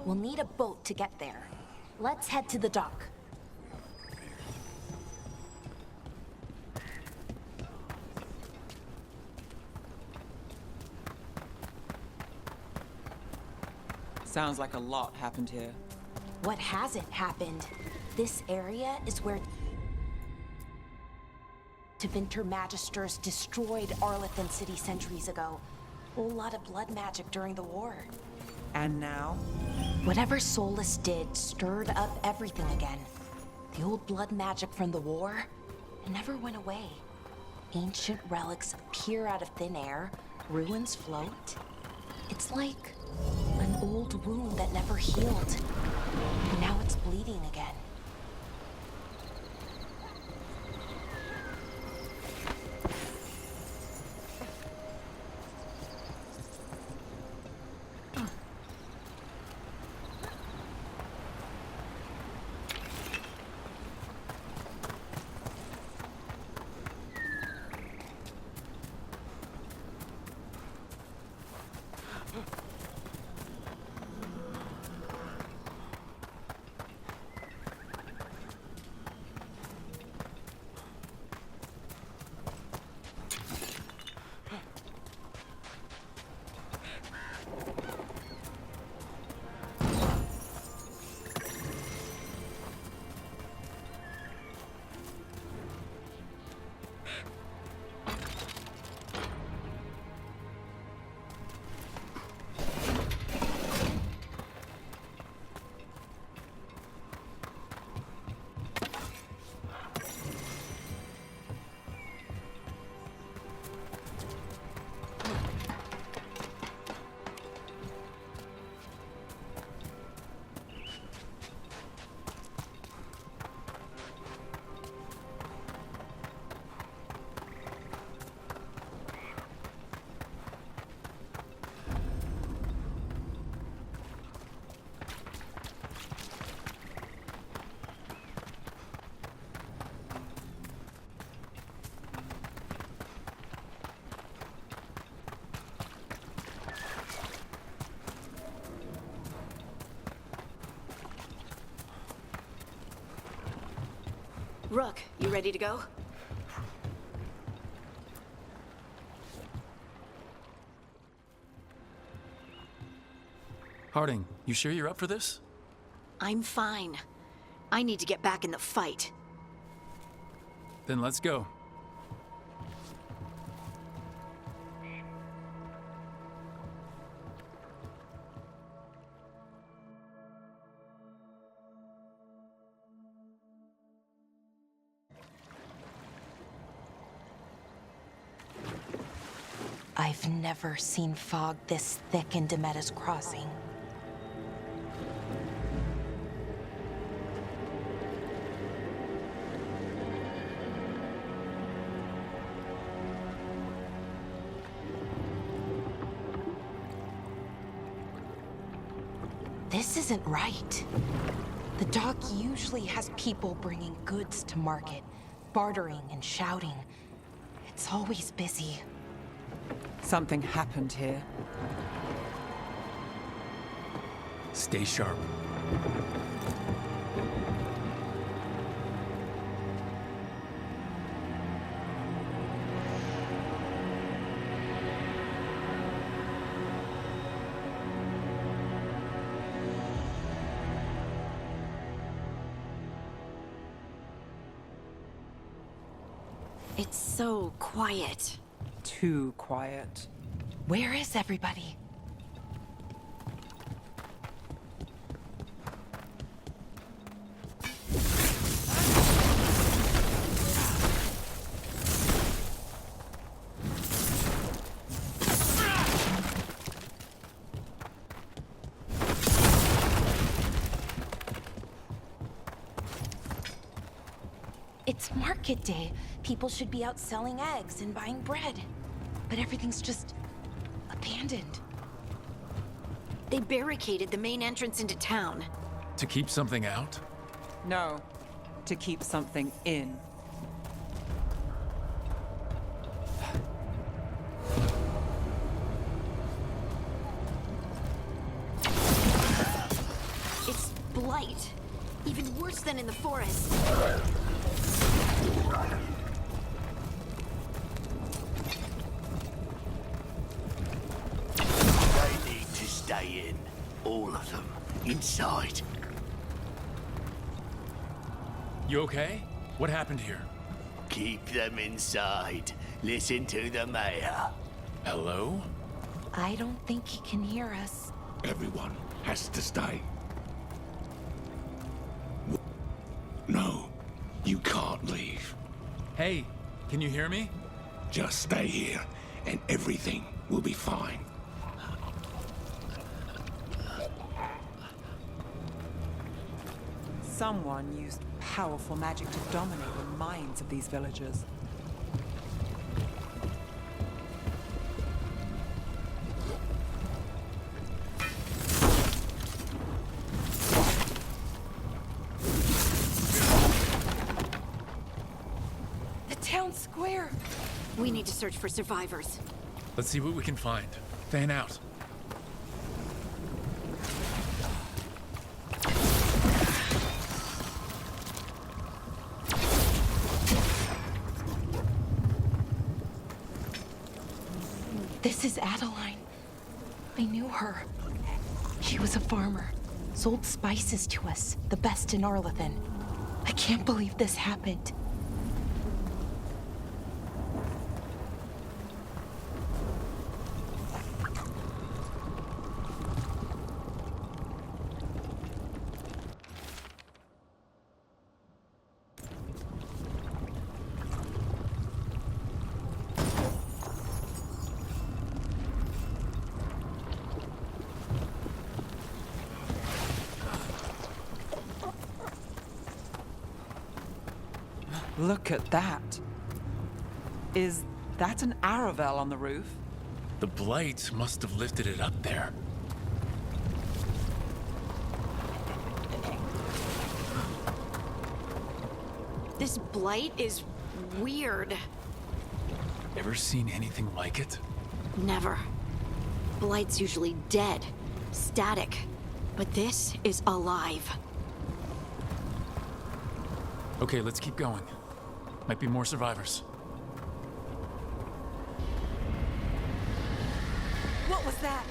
We'll need a boat to get there. Let's head to the dock. Sounds like a lot happened here. What hasn't happened? This area is where Tevinter Magisters destroyed Arlathan City centuries ago. A lot of blood magic during the war. And now? Whatever Solus did stirred up everything again. The old blood magic from the war, it never went away. Ancient relics appear out of thin air, ruins float. It's like an old wound that never healed. And now it's bleeding again. Rook, you ready to go? Harding, you sure you're up for this? I'm fine. I need to get back in the fight. Then let's go. I've never seen fog this thick in Demetta's Crossing. This isn't right. The dock usually has people bringing goods to market, bartering and shouting. It's always busy. Something happened here. Stay sharp. It's so quiet. Too quiet. Where is everybody? It's market day. People should be out selling eggs and buying bread. But everything's just abandoned. They barricaded the main entrance into town. To keep something out? No, to keep something in. blight. Even worse than in the forest. They need to stay in. All of them. Inside. You okay? What happened here? Keep them inside. Listen to the mayor. Hello? I don't think he can hear us. Everyone has to stay. No, you can't leave. Hey, can you hear me? Just stay here, and everything will be fine. Someone used powerful magic to dominate the minds of these villagers. The town square! We need to search for survivors. Let's see what we can find. Fan out. This is Adeline. I knew her. She was a farmer. Sold spices to us, the best in Arlathan. I can't believe this happened. Look at that. Is that an Aravel on the roof? The blight must have lifted it up there. This blight is weird. Ever seen anything like it? Never. Blight's usually dead, static. But this is alive. Okay, let's keep going. Might be more survivors. What was that?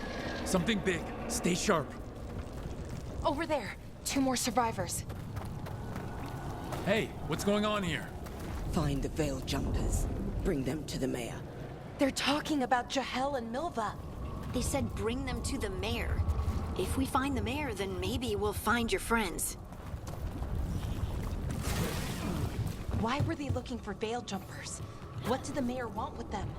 Something big. Stay sharp. Over there. 2 more survivors. Hey, what's going on here? Find the veil jumpers. Bring them to the mayor. They're talking about Jahel and Milva. They said bring them to the mayor. If we find the mayor, then maybe we'll find your friends. Why were they looking for veil jumpers? What did the mayor want with them?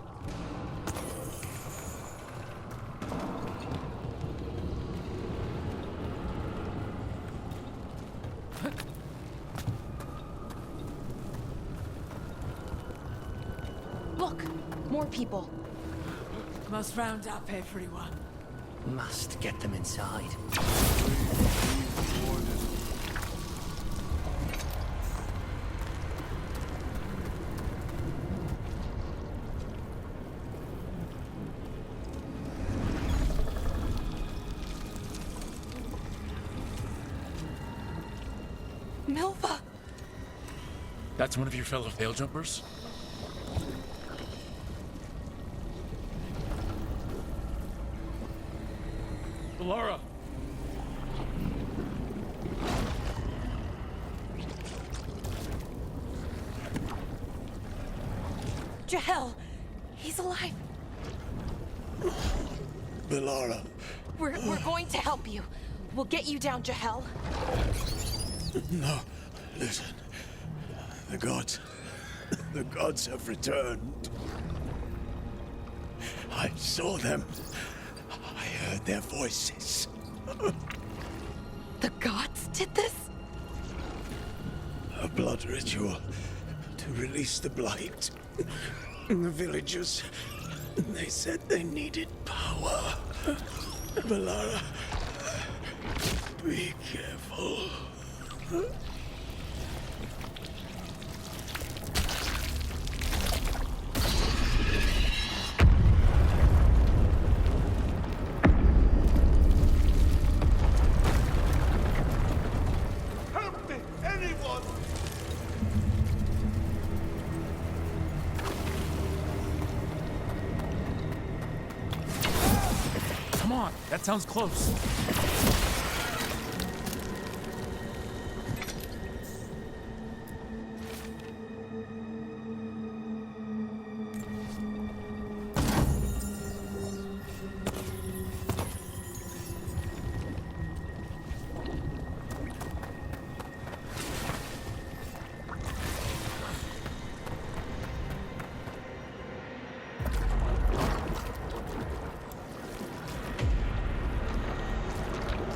Look, more people. Must round up everyone. Must get them inside. Milva! That's one of your fellow veil jumpers? Laura! Jahel! He's alive! Velara, We're going to help you. We'll get you down, Jahel. no, listen. The gods have returned. I saw them. I heard their voices. The gods did this? A blood ritual to release the blight. The villagers, they said they needed power. Velara, be careful. sounds close.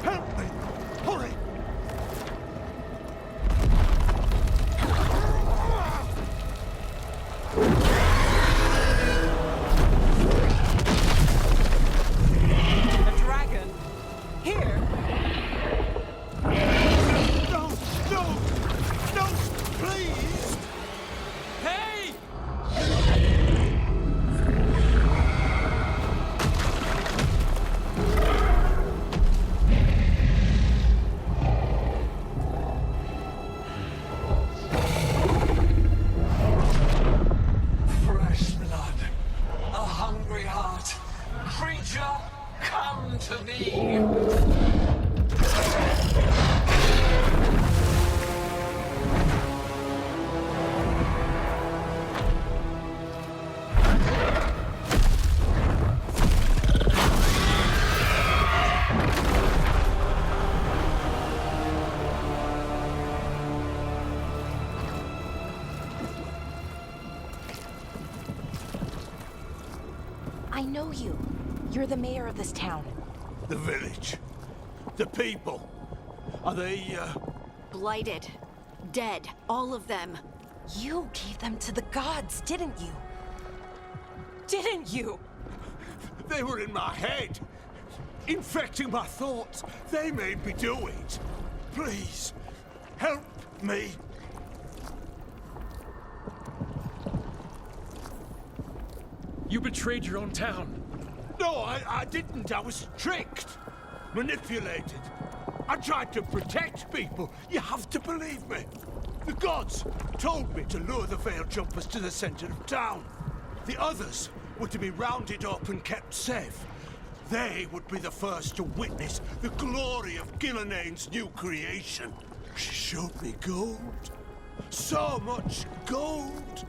Help me! Hurry! A dragon? Here? No! No! No! Please! Hey! Fresh blood, a hungry heart. Creature, come to me! I know you. You're the mayor of this town. The village. The people. Are they, Blighted. Dead. All of them. You gave them to the gods, didn't you? Didn't you? They were in my head. Infecting my thoughts. They made me do it. Please, help me. You betrayed your own town. No, I didn't. I was tricked. Manipulated. I tried to protect people. You have to believe me. The gods told me to lure the Veil Jumpers to the center of town. The others were to be rounded up and kept safe. They would be the first to witness the glory of Gillenane's new creation. She showed me gold. So much gold.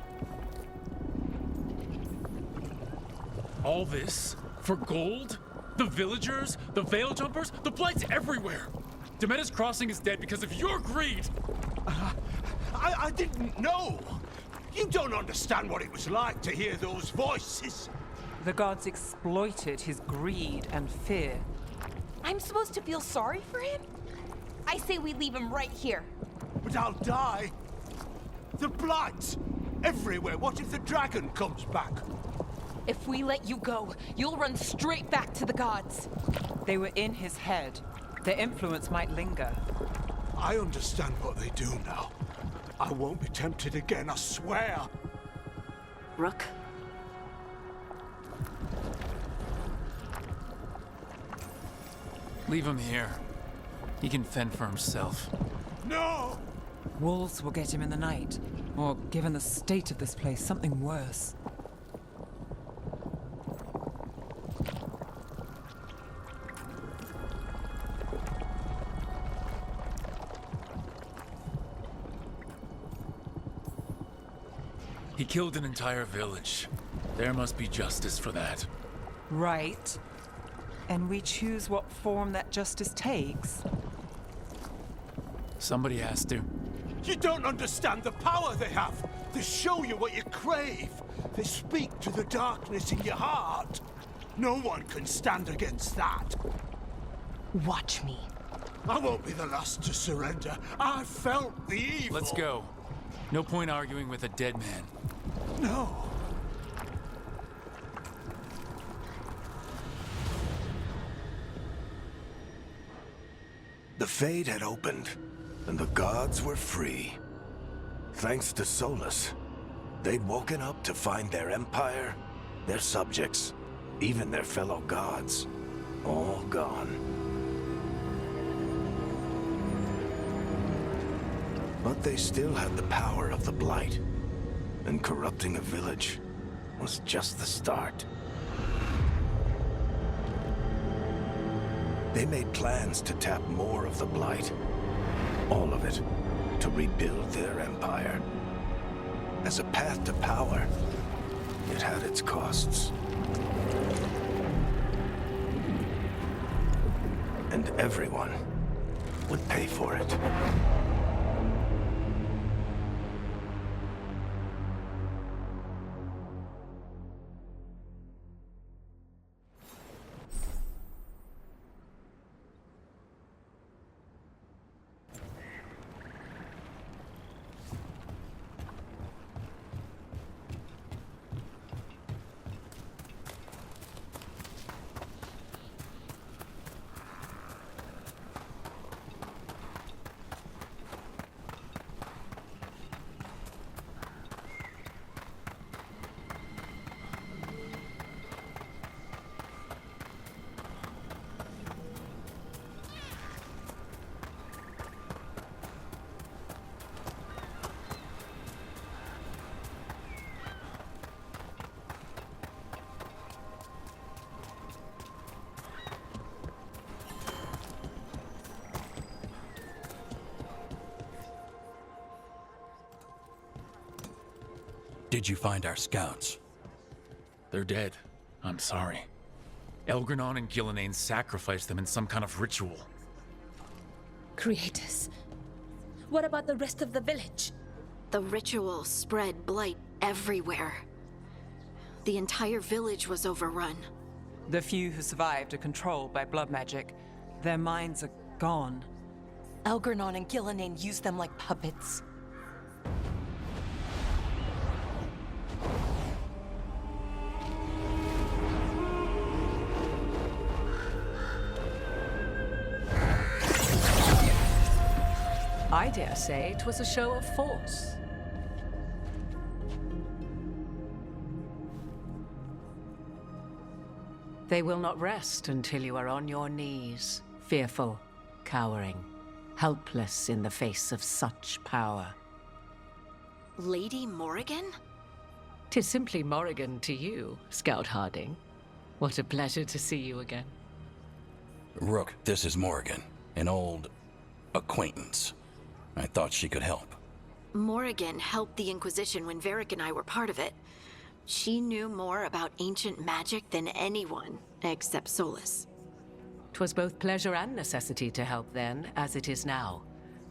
All this for gold? The villagers, the Veil Jumpers, the Blight's everywhere. Demeter's Crossing is dead because of your greed. I didn't know. You don't understand what it was like to hear those voices. The gods exploited his greed and fear. I'm supposed to feel sorry for him? I say we leave him right here. But I'll die. The Blight everywhere. What if the dragon comes back? If we let you go, you'll run straight back to the gods. They were in his head. Their influence might linger. I understand what they do now. I won't be tempted again, I swear. Rook? Leave him here. He can fend for himself. No! Wolves will get him in the night. Or, given the state of this place, something worse. He killed an entire village. There must be justice for that. Right. And we choose what form that justice takes. Somebody has to. You don't understand the power they have. They show you what you crave. They speak to the darkness in your heart. No one can stand against that. Watch me. I won't be the last to surrender. I felt the evil. Let's go. No point arguing with a dead man. No. The Fade had opened, and the gods were free. Thanks to Solus, they'd woken up to find their empire, their subjects, even their fellow gods, all gone. But they still had the power of the Blight, and corrupting a village was just the start. They made plans to tap more of the Blight. All of it, to rebuild their empire. As a path to power, it had its costs. And everyone would pay for it. Did you find our scouts? They're dead. I'm sorry. Elgranon and Gillenane sacrificed them in some kind of ritual. Creators. What about the rest of the village? The ritual spread blight everywhere. The entire village was overrun. The few who survived are controlled by blood magic. Their minds are gone. Elgranon and Gillenane used them like puppets. I dare say it was a show of force. They will not rest until you are on your knees, fearful, cowering, helpless in the face of such power. Lady Morrigan? 'Tis simply Morrigan to you, Scout Harding. What a pleasure to see you again. Rook, this is Morrigan, an old acquaintance. I thought she could help. Morrigan helped the Inquisition when Varric and I were part of it. She knew more about ancient magic than anyone, except Solus. 'Twas both pleasure and necessity to help then, as it is now.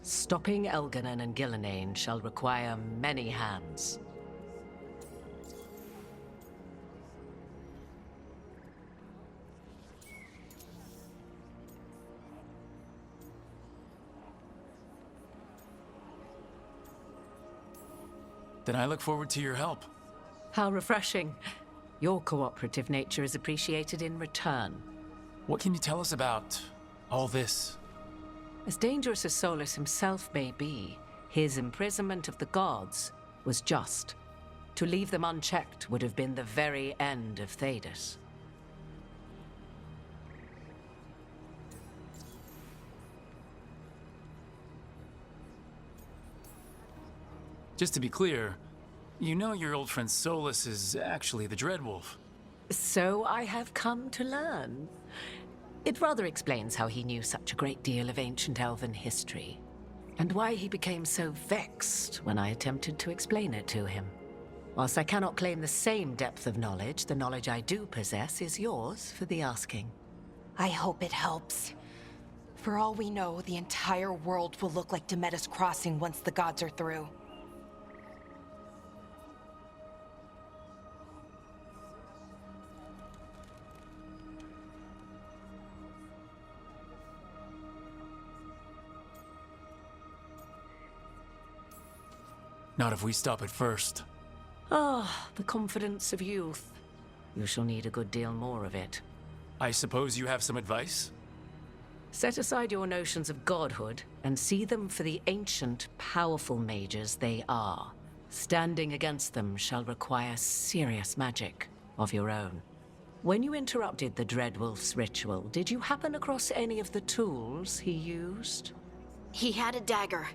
Stopping Elganon and Gillenane shall require many hands. Then I look forward to your help. How refreshing. Your cooperative nature is appreciated in return. What can you tell us about all this? As dangerous as Solus himself may be, his imprisonment of the gods was just. To leave them unchecked would have been the very end of Thedas. Just to be clear, you know your old friend Solus is actually the Dreadwolf. So I have come to learn. It rather explains how he knew such a great deal of ancient elven history, and why he became so vexed when I attempted to explain it to him. Whilst I cannot claim the same depth of knowledge, the knowledge I do possess is yours for the asking. I hope it helps. For all we know, the entire world will look like Demetis Crossing once the gods are through. Not if we stop it first. Ah, the confidence of youth. You shall need a good deal more of it. I suppose you have some advice? Set aside your notions of godhood and see them for the ancient, powerful mages they are. Standing against them shall require serious magic of your own. When you interrupted the Dreadwolf's ritual, did you happen across any of the tools he used? He had a dagger,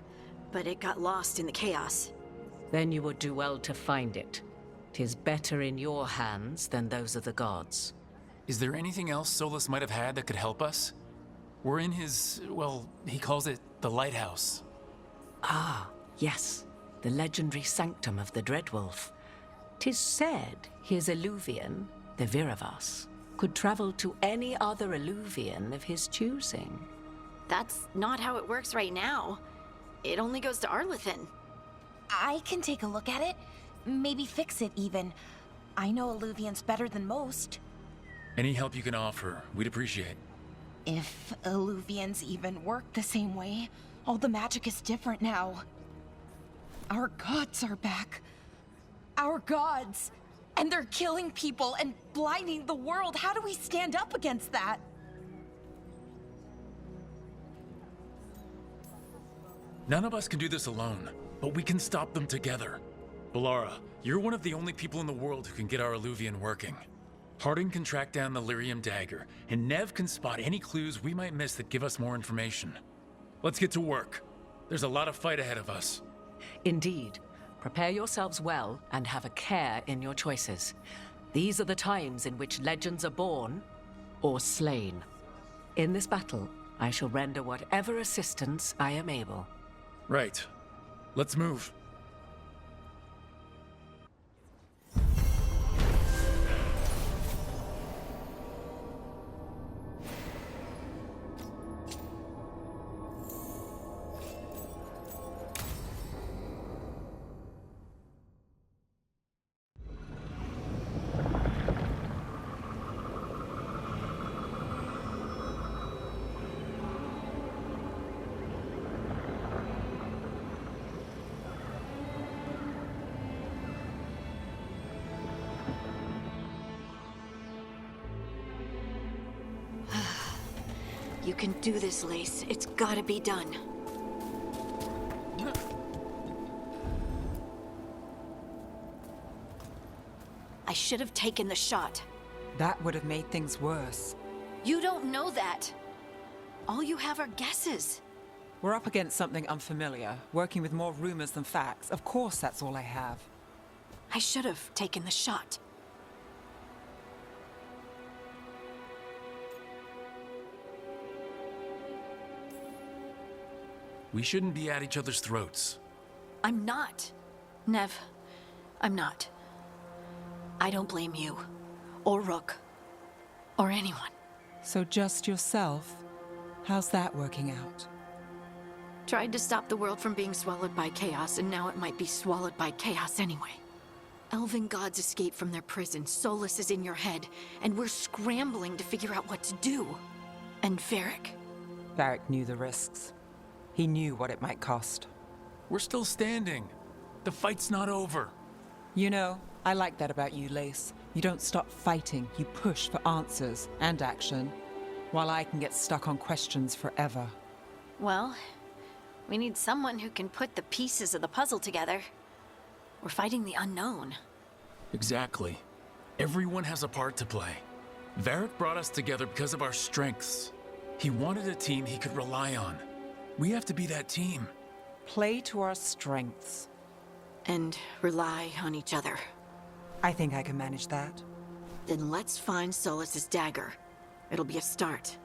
but it got lost in the chaos. Then you would do well to find it. 'Tis better in your hands than those of the gods. Is there anything else Solus might have had that could help us? We're in his, well, he calls it the lighthouse. Ah, yes. The legendary sanctum of the Dreadwolf. 'Tis said his Illuvian, the Viravas, could travel to any other Illuvian of his choosing. That's not how it works right now. It only goes to Arlethan. I can take a look at it. Maybe fix it, even. I know Illuvians better than most. Any help you can offer, we'd appreciate. If Illuvians even work the same way, all the magic is different now. Our gods are back. Our gods! And they're killing people and blinding the world. How do we stand up against that? None of us can do this alone, but we can stop them together. Balara, you're one of the only people in the world who can get our Illuvian working. Harding can track down the Lyrium dagger, and Nev can spot any clues we might miss that give us more information. Let's get to work. There's a lot of fight ahead of us. Indeed. Prepare yourselves well and have a care in your choices. These are the times in which legends are born or slain. In this battle, I shall render whatever assistance I am able. Right. Let's move. You can do this, Lace. It's gotta be done. I should have taken the shot. That would have made things worse. You don't know that. All you have are guesses. We're up against something unfamiliar, working with more rumors than facts. Of course, that's all I have. I should have taken the shot. We shouldn't be at each other's throats. I'm not. Nev, I'm not. I don't blame you, or Rook, or anyone. So just yourself? How's that working out? Tried to stop the world from being swallowed by chaos, and now it might be swallowed by chaos anyway. Elven gods escaped from their prison, Solus is in your head, and we're scrambling to figure out what to do. And Varric? Varric knew the risks. He knew what it might cost. We're still standing. The fight's not over. You know, I like that about you, Lace. You don't stop fighting, you push for answers and action, while I can get stuck on questions forever. Well, we need someone who can put the pieces of the puzzle together. We're fighting the unknown. Exactly. Everyone has a part to play. Varric brought us together because of our strengths. He wanted a team he could rely on. We have to be that team. Play to our strengths. And rely on each other. I think I can manage that. Then let's find Solus's dagger. It'll be a start.